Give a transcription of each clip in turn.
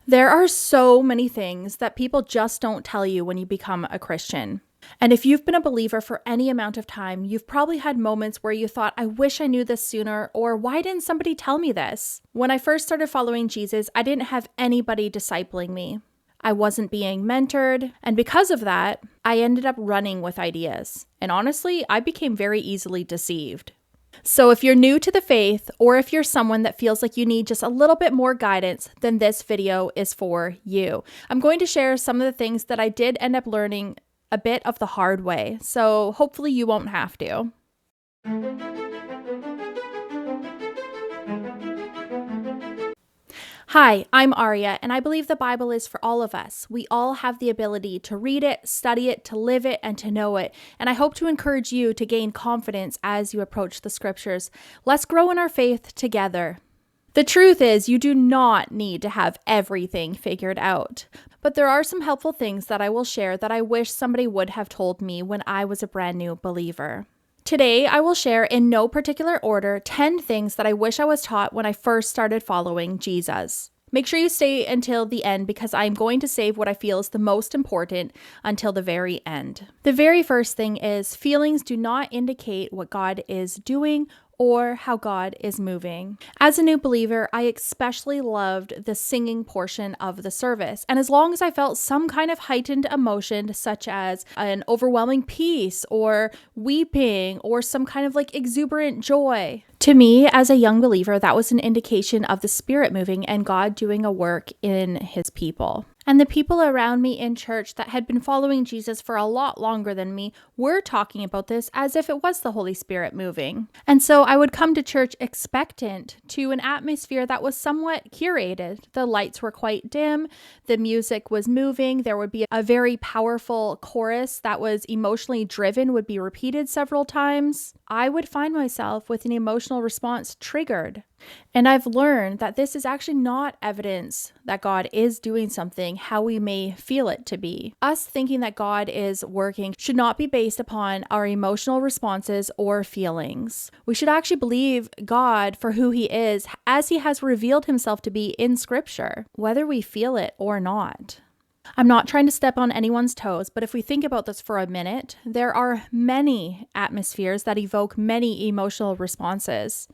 There are so many things that people just don't tell you when you become a Christian. And if you've been a believer for any amount of time, you've probably had moments where you thought, I wish I knew this sooner, or why didn't somebody tell me this? When I first started following Jesus, I didn't have anybody discipling me. I wasn't being mentored, and because of that, I ended up running with ideas. And honestly, I became very easily deceived. So if you're new to the faith, or if you're someone that feels like you need just a little bit more guidance, then this video is for you. I'm going to share some of the things that I did end up learning a bit of the hard way, so hopefully you won't have to. Hi, I'm Aria, and I believe the Bible is for all of us. We all have the ability to read it, study it, to live it, and to know it. And I hope to encourage you to gain confidence as you approach the scriptures. Let's grow in our faith together. The truth is, you do not need to have everything figured out. But there are some helpful things that I will share that I wish somebody would have told me when I was a brand new believer. Today, I will share in no particular order 10 things that I wish I was taught when I first started following Jesus. Make sure you stay until the end because I'm going to save what I feel is the most important until the very end. The very first thing is feelings do not indicate what God is doing or how God is moving. As a new believer, I especially loved the singing portion of the service. And as long as I felt some kind of heightened emotion, such as an overwhelming peace or weeping or some kind of exuberant joy, to me, as a young believer, that was an indication of the Spirit moving and God doing a work in His people. And the people around me in church that had been following Jesus for a lot longer than me were talking about this as if it was the Holy Spirit moving. And so I would come to church expectant to an atmosphere that was somewhat curated. The lights were quite dim, the music was moving, there would be a very powerful chorus that was emotionally driven, would be repeated several times. I would find myself with an emotional response triggered. And I've learned that this is actually not evidence that God is doing something how we may feel it to be. Us thinking that God is working should not be based upon our emotional responses or feelings. We should actually believe God for who He is as He has revealed Himself to be in Scripture, whether we feel it or not. I'm not trying to step on anyone's toes, but if we think about this for a minute, there are many atmospheres that evoke many emotional responses.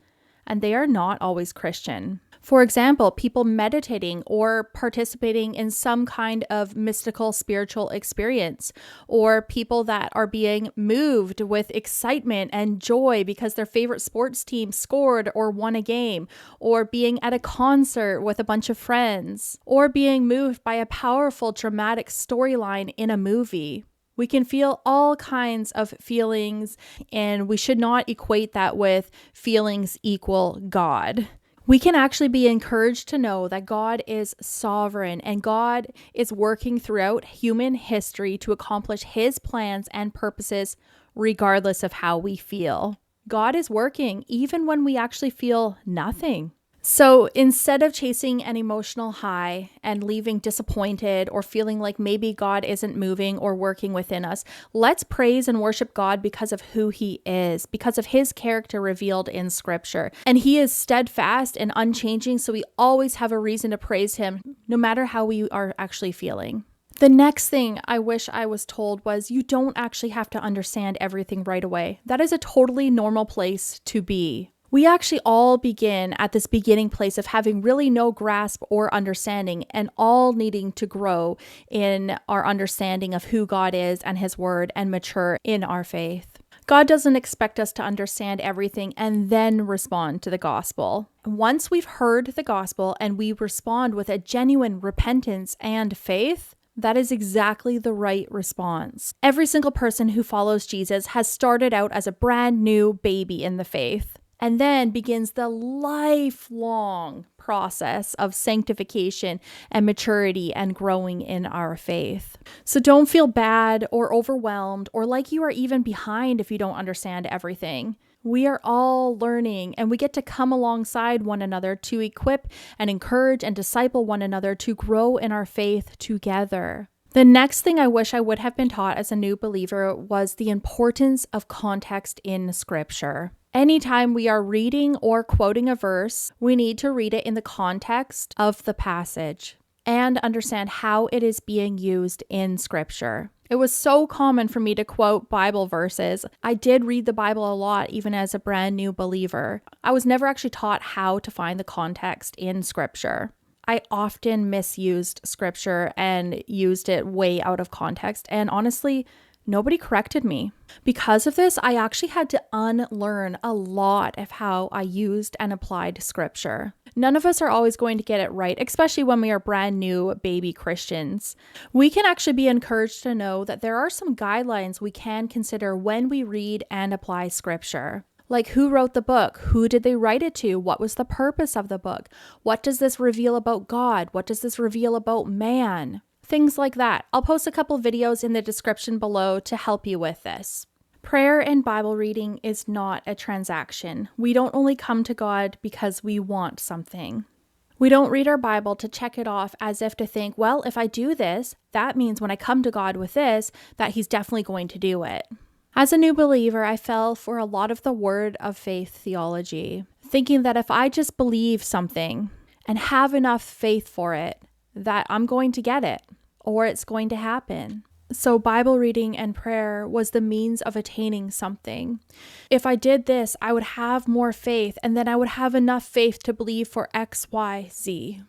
And they are not always Christian. For example, people meditating or participating in some kind of mystical spiritual experience, or people that are being moved with excitement and joy because their favorite sports team scored or won a game, or being at a concert with a bunch of friends, or being moved by a powerful dramatic storyline in a movie. We can feel all kinds of feelings, and we should not equate that with feelings equal God. We can actually be encouraged to know that God is sovereign and God is working throughout human history to accomplish His plans and purposes regardless of how we feel. God is working even when we actually feel nothing. So instead of chasing an emotional high and leaving disappointed or feeling like maybe God isn't moving or working within us, let's praise and worship God because of who He is, because of His character revealed in Scripture. And He is steadfast and unchanging, so we always have a reason to praise Him, no matter how we are actually feeling. The next thing I wish I was told was you don't actually have to understand everything right away. That is a totally normal place to be. We actually all begin at this beginning place of having really no grasp or understanding and all needing to grow in our understanding of who God is and His Word and mature in our faith. God doesn't expect us to understand everything and then respond to the gospel. Once we've heard the gospel and we respond with a genuine repentance and faith, that is exactly the right response. Every single person who follows Jesus has started out as a brand new baby in the faith, and then begins the lifelong process of sanctification and maturity and growing in our faith. So don't feel bad or overwhelmed or like you are even behind if you don't understand everything. We are all learning, and we get to come alongside one another to equip and encourage and disciple one another to grow in our faith together. The next thing I wish I would have been taught as a new believer was the importance of context in Scripture. Anytime we are reading or quoting a verse, we need to read it in the context of the passage. and understand how it is being used in Scripture. It was so common for me to quote Bible verses. I did read the Bible a lot, even as a brand new believer. I was never actually taught how to find the context in Scripture. I often misused Scripture and used it way out of context, and honestly, nobody corrected me. Because of this, I actually had to unlearn a lot of how I used and applied Scripture. None of us are always going to get it right, especially when we are brand new baby Christians. We can actually be encouraged to know that there are some guidelines we can consider when we read and apply Scripture. Like, who wrote the book? Who did they write it to? What was the purpose of the book? What does this reveal about God? What does this reveal about man? Things like that. I'll post a couple videos in the description below to help you with this. Prayer and Bible reading is not a transaction. We don't only come to God because we want something. We don't read our Bible to check it off as if to think, well, if I do this, that means when I come to God with this, that He's definitely going to do it. As a new believer, I fell for a lot of the word of faith theology, thinking that if I just believe something and have enough faith for it, that I'm going to get it or it's going to happen. So Bible reading and prayer was the means of attaining something. If I did this, I would have more faith, and then I would have enough faith to believe for X, Y, Z.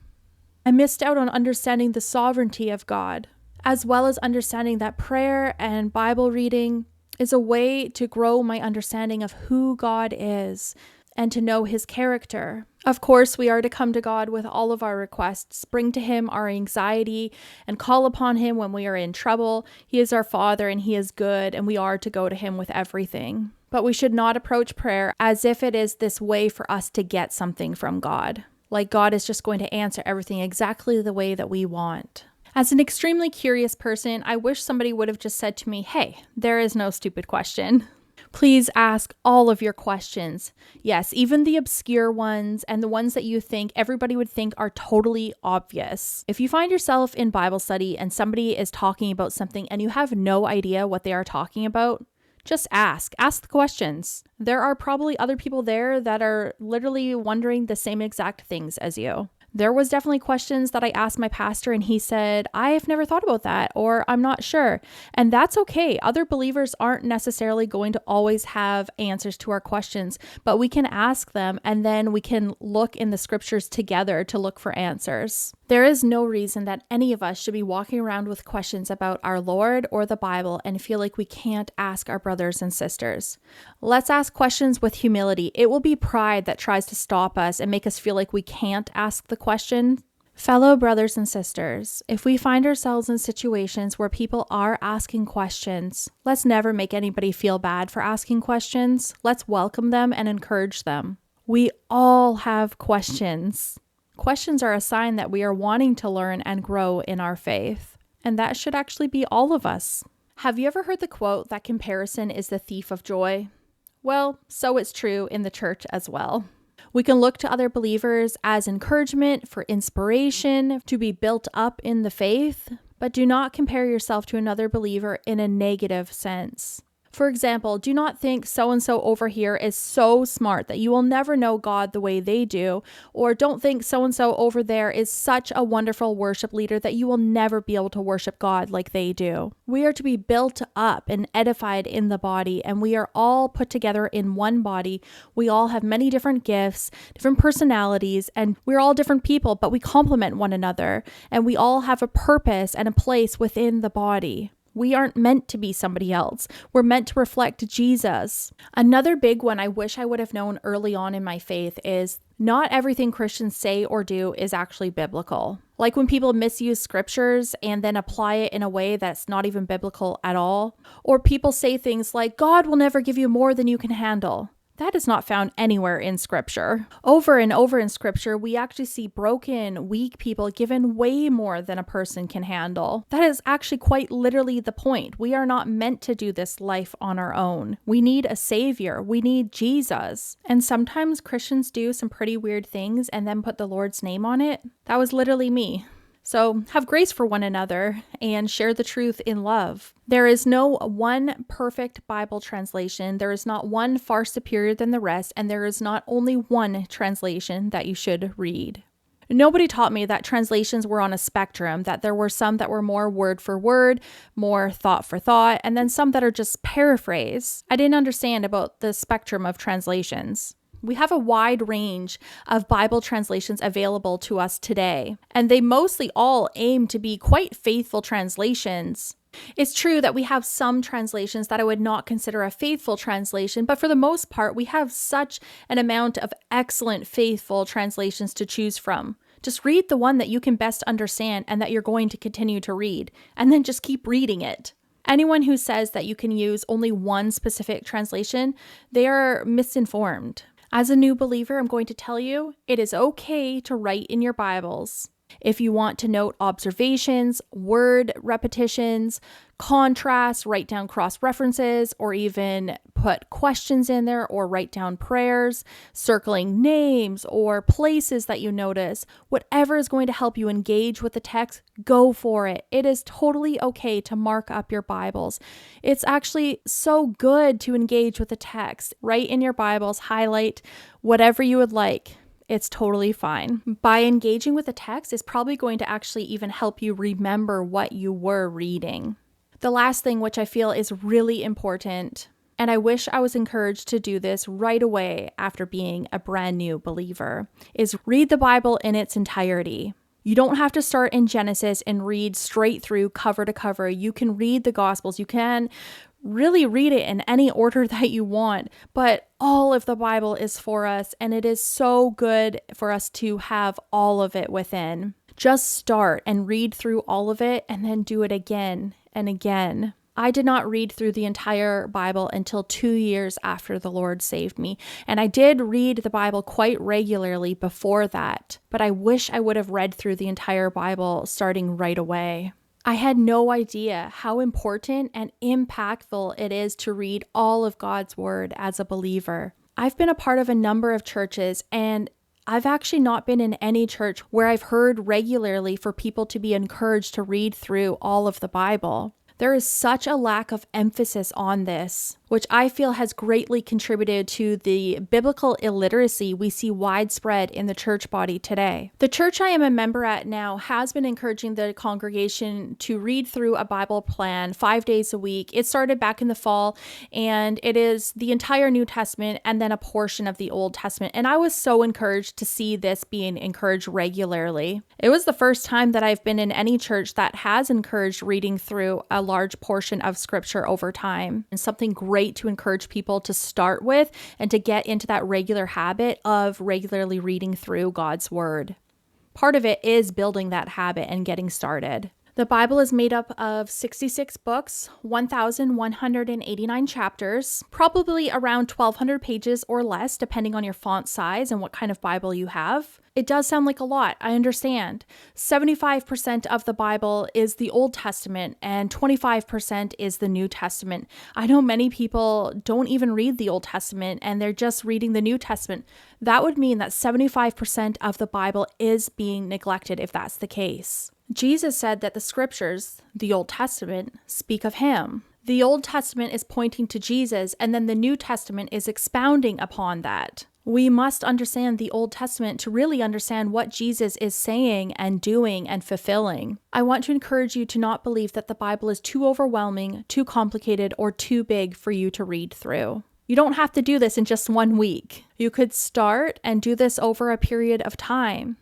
I missed out on understanding the sovereignty of God, as well as understanding that prayer and Bible reading is a way to grow my understanding of who God is and to know His character. Of course, we are to come to God with all of our requests, bring to Him our anxiety, and call upon Him when we are in trouble. He is our Father and He is good, and we are to go to Him with everything. But we should not approach prayer as if it is this way for us to get something from God, like God is just going to answer everything exactly the way that we want. As an extremely curious person, I wish somebody would have just said to me, hey, there is no stupid question. Please ask all of your questions. Yes, even the obscure ones and the ones that you think everybody would think are totally obvious. If you find yourself in Bible study and somebody is talking about something and you have no idea what they are talking about, just ask. Ask the questions. There are probably other people there that are literally wondering the same exact things as you. There was definitely questions that I asked my pastor and he said, I've never thought about that, or I'm not sure. And that's okay. Other believers aren't necessarily going to always have answers to our questions, but we can ask them and then we can look in the scriptures together to look for answers. There is no reason that any of us should be walking around with questions about our Lord or the Bible and feel like we can't ask our brothers and sisters. Let's ask questions with humility. It will be pride that tries to stop us and make us feel like we can't ask the question. Fellow brothers and sisters, if we find ourselves in situations where people are asking questions, let's never make anybody feel bad for asking questions. Let's welcome them and encourage them. We all have questions. Questions are a sign that we are wanting to learn and grow in our faith. And that should actually be all of us. Have you ever heard the quote that comparison is the thief of joy? Well, so it's true in the church as well. We can look to other believers as encouragement, for inspiration, to be built up in the faith, but do not compare yourself to another believer in a negative sense. For example, do not think so-and-so over here is so smart that you will never know God the way they do, or don't think so-and-so over there is such a wonderful worship leader that you will never be able to worship God like they do. We are to be built up and edified in the body, and we are all put together in one body. We all have many different gifts, different personalities, and we're all different people, but we complement one another, and we all have a purpose and a place within the body. We aren't meant to be somebody else. We're meant to reflect Jesus. Another big one I wish I would have known early on in my faith is not everything Christians say or do is actually biblical. Like when people misuse scriptures and then apply it in a way that's not even biblical at all. Or people say things like, God will never give you more than you can handle. That is not found anywhere in scripture. Over and over in scripture, we actually see broken, weak people given way more than a person can handle. That is actually quite literally the point. We are not meant to do this life on our own. We need a savior. We need Jesus. And sometimes Christians do some pretty weird things and then put the Lord's name on it. That was literally me. So have grace for one another and share the truth in love. There is no one perfect Bible translation. There is not one far superior than the rest, and there is not only one translation that you should read. Nobody taught me that translations were on a spectrum, that there were some that were more word for word, more thought for thought, and then some that are just paraphrase. I didn't understand about the spectrum of translations. We have a wide range of Bible translations available to us today, and they mostly all aim to be quite faithful translations. It's true that we have some translations that I would not consider a faithful translation, but for the most part, we have such an amount of excellent faithful translations to choose from. Just read the one that you can best understand and that you're going to continue to read, and then just keep reading it. Anyone who says that you can use only one specific translation, they are misinformed. As a new believer, I'm going to tell you, it is okay to write in your Bibles. If you want to note observations, word repetitions, contrasts, write down cross references, or even put questions in there or write down prayers, circling names or places that you notice, whatever is going to help you engage with the text, go for it. It is totally okay to mark up your Bibles. It's actually so good to engage with the text. Write in your Bibles, highlight whatever you would like. It's totally fine. By engaging with the text is probably going to actually even help you remember what you were reading. The last thing, which I feel is really important, and I wish I was encouraged to do this right away after being a brand new believer, is read the Bible in its entirety. You don't have to start in Genesis and read straight through cover to cover. You can read the Gospels. You can really read it in any order that you want, but all of the Bible is for us, and it is so good for us to have all of it within. Just start and read through all of it and then do it again and again. I did not read through the entire Bible until 2 years after the Lord saved me, and I did read the Bible quite regularly before that, but I wish I would have read through the entire Bible starting right away. I had no idea how important and impactful it is to read all of God's Word as a believer. I've been a part of a number of churches, and I've actually not been in any church where I've heard regularly for people to be encouraged to read through all of the Bible. There is such a lack of emphasis on this, which I feel has greatly contributed to the biblical illiteracy we see widespread in the church body today. The church I am a member at now has been encouraging the congregation to read through a Bible plan 5 days a week. It started back in the fall, and it is the entire New Testament and then a portion of the Old Testament. And I was so encouraged to see this being encouraged regularly. It was the first time that I've been in any church that has encouraged reading through a large portion of scripture over time, and something great to encourage people to start with and to get into that regular habit of regularly reading through God's Word. Part of it is building that habit and getting started. The Bible is made up of 66 books, 1,189 chapters, probably around 1,200 pages or less, depending on your font size and what kind of Bible you have. It does sound like a lot, I understand. 75% of the Bible is the Old Testament and 25% is the New Testament. I know many people don't even read the Old Testament and they're just reading the New Testament. That would mean that 75% of the Bible is being neglected if that's the case. Jesus said that the scriptures, the Old Testament, speak of him. The Old Testament is pointing to Jesus, and then the New Testament is expounding upon that. We must understand the Old Testament to really understand what Jesus is saying and doing and fulfilling. I want to encourage you to not believe that the Bible is too overwhelming, too complicated, or too big for you to read through. You don't have to do this in just 1 week. You could start and do this over a period of time.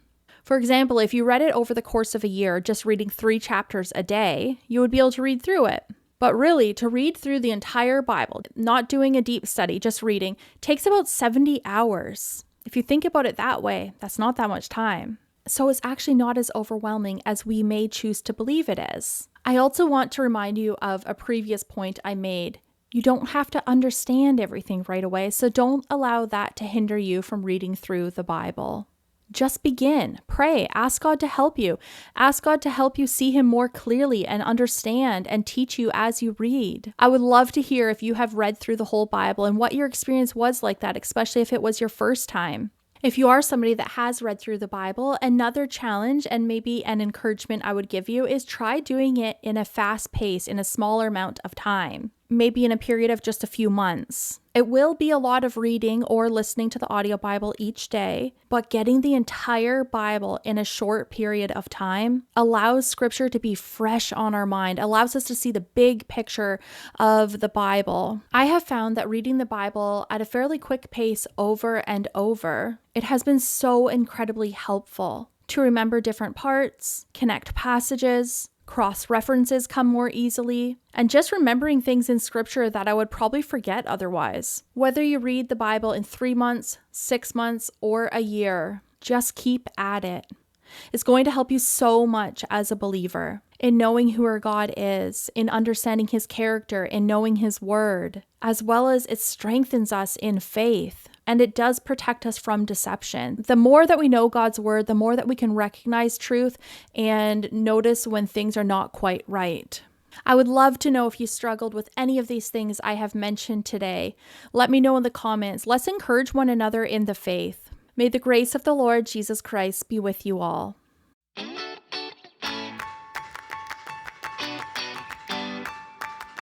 For example, if you read it over the course of a year, just reading 3 chapters a day, you would be able to read through it. But really, to read through the entire Bible, not doing a deep study, just reading, takes about 70 hours. If you think about it that way, that's not that much time. So it's actually not as overwhelming as we may choose to believe it is. I also want to remind you of a previous point I made. You don't have to understand everything right away, so don't allow that to hinder you from reading through the Bible. Just begin, pray, ask God to help you. Ask God to help you see him more clearly and understand and teach you as you read. I would love to hear if you have read through the whole Bible and what your experience was like that, especially if it was your first time. If you are somebody that has read through the Bible, another challenge and maybe an encouragement I would give you is try doing it in a fast pace in a smaller amount of time, maybe in a period of just a few months. It will be a lot of reading or listening to the audio Bible each day, but getting the entire Bible in a short period of time allows scripture to be fresh on our mind, allows us to see the big picture of the Bible. I have found that reading the Bible at a fairly quick pace over and over, it has been so incredibly helpful to remember different parts, connect passages, cross-references come more easily, and just remembering things in scripture that I would probably forget otherwise. Whether you read the Bible in 3 months, 6 months, or a year, just keep at it. It's going to help you so much as a believer in knowing who our God is, in understanding his character, in knowing his word, as well as it strengthens us in faith. And it does protect us from deception. The more that we know God's word, the more that we can recognize truth and notice when things are not quite right. I would love to know if you struggled with any of these things I have mentioned today. Let me know in the comments. Let's encourage one another in the faith. May the grace of the Lord Jesus Christ be with you all.